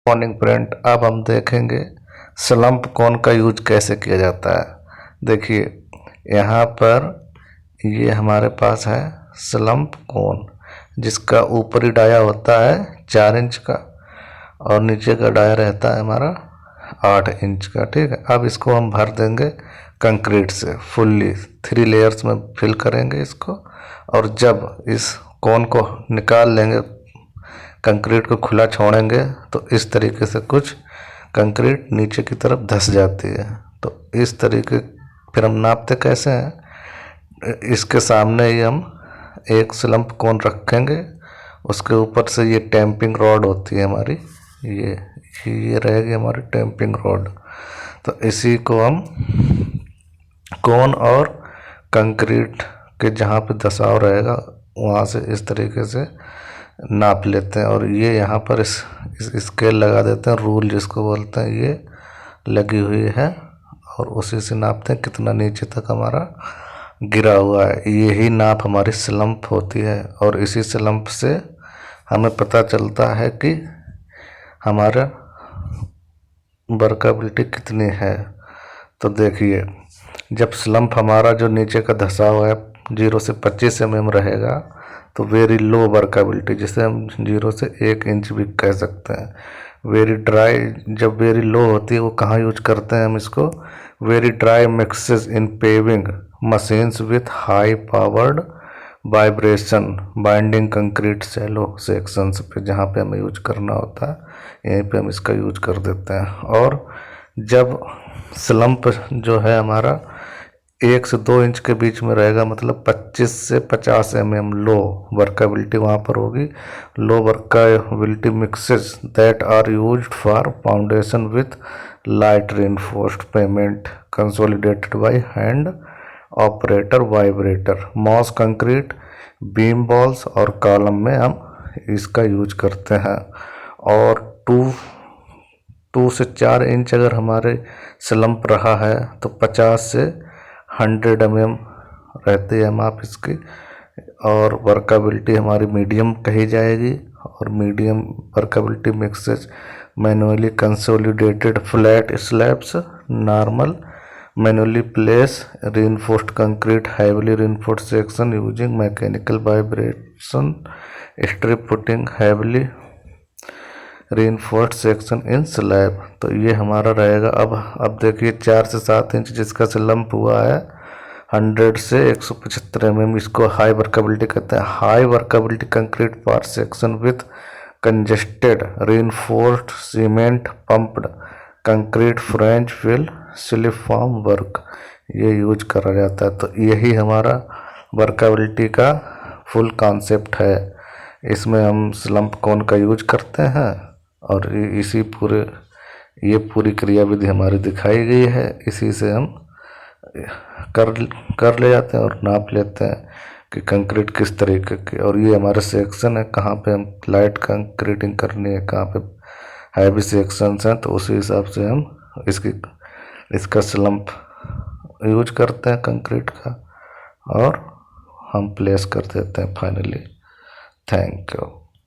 Morning friend, अब हम देखेंगे स्लम्प कोन का यूज कैसे किया जाता है। देखिए यहाँ पर ये हमारे पास है स्लम्प कोन, जिसका ऊपरी डाया होता है 4 इंच का और नीचे का डाया रहता है हमारा 8 इंच का। ठीक है, अब इसको हम भर देंगे कंक्रीट से फुल्ली 3 लेयर्स में फिल करेंगे इसको। और जब इस कोन को निकाल लेंगे, कंक्रीट को खुला छोड़ेंगे, तो इस तरीके से कुछ कंक्रीट नीचे की तरफ धंस जाती है। तो इस तरीके फिर हम नापते कैसे हैं, इसके सामने ही हम एक स्लम्प कोन रखेंगे, उसके ऊपर से ये टैंपिंग रॉड होती है हमारी, ये रहेगी हमारी टैंपिंग रॉड। तो इसी को हम कोन और कंक्रीट के जहाँ पे धंसाव रहेगा वहाँ से इस तरीके से नाप लेते हैं। और ये यहाँ पर इस स्केल लगा देते हैं, रूल जिसको बोलते हैं, ये लगी हुई है और उसी से नापते हैं कितना नीचे तक हमारा गिरा हुआ है। यही नाप हमारी स्लम्प होती है और इसी स्लम्प से हमें पता चलता है कि हमारा वर्कबिलिटी कितनी है। तो देखिए, जब स्लम्प हमारा जो नीचे का धंसाव है 0 से 25 mm रहेगा तो वेरी लो वर्कबिलिटी, जिसे हम 0 से 1 इंच भी कह सकते हैं। वेरी ड्राई, जब वेरी लो होती है वो कहाँ यूज करते हैं हम इसको, very dry mixes in paving machines with high powered vibration binding concrete shallow sections पे, जहाँ पे हमें यूज करना होता है यहीं पे हम इसका यूज कर देते हैं। और जब स्लम्प जो है हमारा 1 से 2 इंच के बीच में रहेगा, मतलब 25 से 50 mm लो वर्कबिलिटी वहाँ पर होगी। Low workability mixes that are used for foundation with light reinforced pavement consolidated by hand operator vibrator mass concrete beam walls और कॉलम में हम इसका यूज करते हैं। और 2 से 4 इंच अगर हमारे स्लम्प रहा है तो 50 से 100 mm रहती है माप इसकी, और वर्कबिलिटी हमारी मीडियम कही जाएगी। और medium workability mixes manually consolidated flat slabs normal manually placed reinforced concrete heavily reinforced section using mechanical vibration strip putting heavily reinforced section in slab। तो ये हमारा रहेगा। अब देखिए 4 से 7 इंच जिसका स्लम्प हुआ है 100 से 175 mm, इसको हाई वर्कबिलिटी कहते हैं। High workability concrete part section with congested reinforced cement pumped concrete trench fill slip form work, ये यूज करा जाता है। तो यही हमारा वर्कबिलिटी का फुल कॉन्सेप्ट है। इसमें हम स्लम्प कोन का यूज करते हैं और ये पूरी क्रिया विधि हमारी दिखाई गई है। इसी से हम कर ले जाते हैं और नाप लेते हैं कि कंक्रीट किस तरीके की। और ये हमारे सेक्शन है, कहाँ पे हम लाइट कंक्रीटिंग करनी है, कहाँ पे हैवी सेक्शंस हैं, तो उसी हिसाब से हम इसका स्लम्प यूज करते हैं कंक्रीट का और हम प्लेस कर देते हैं फाइनली। Thank you.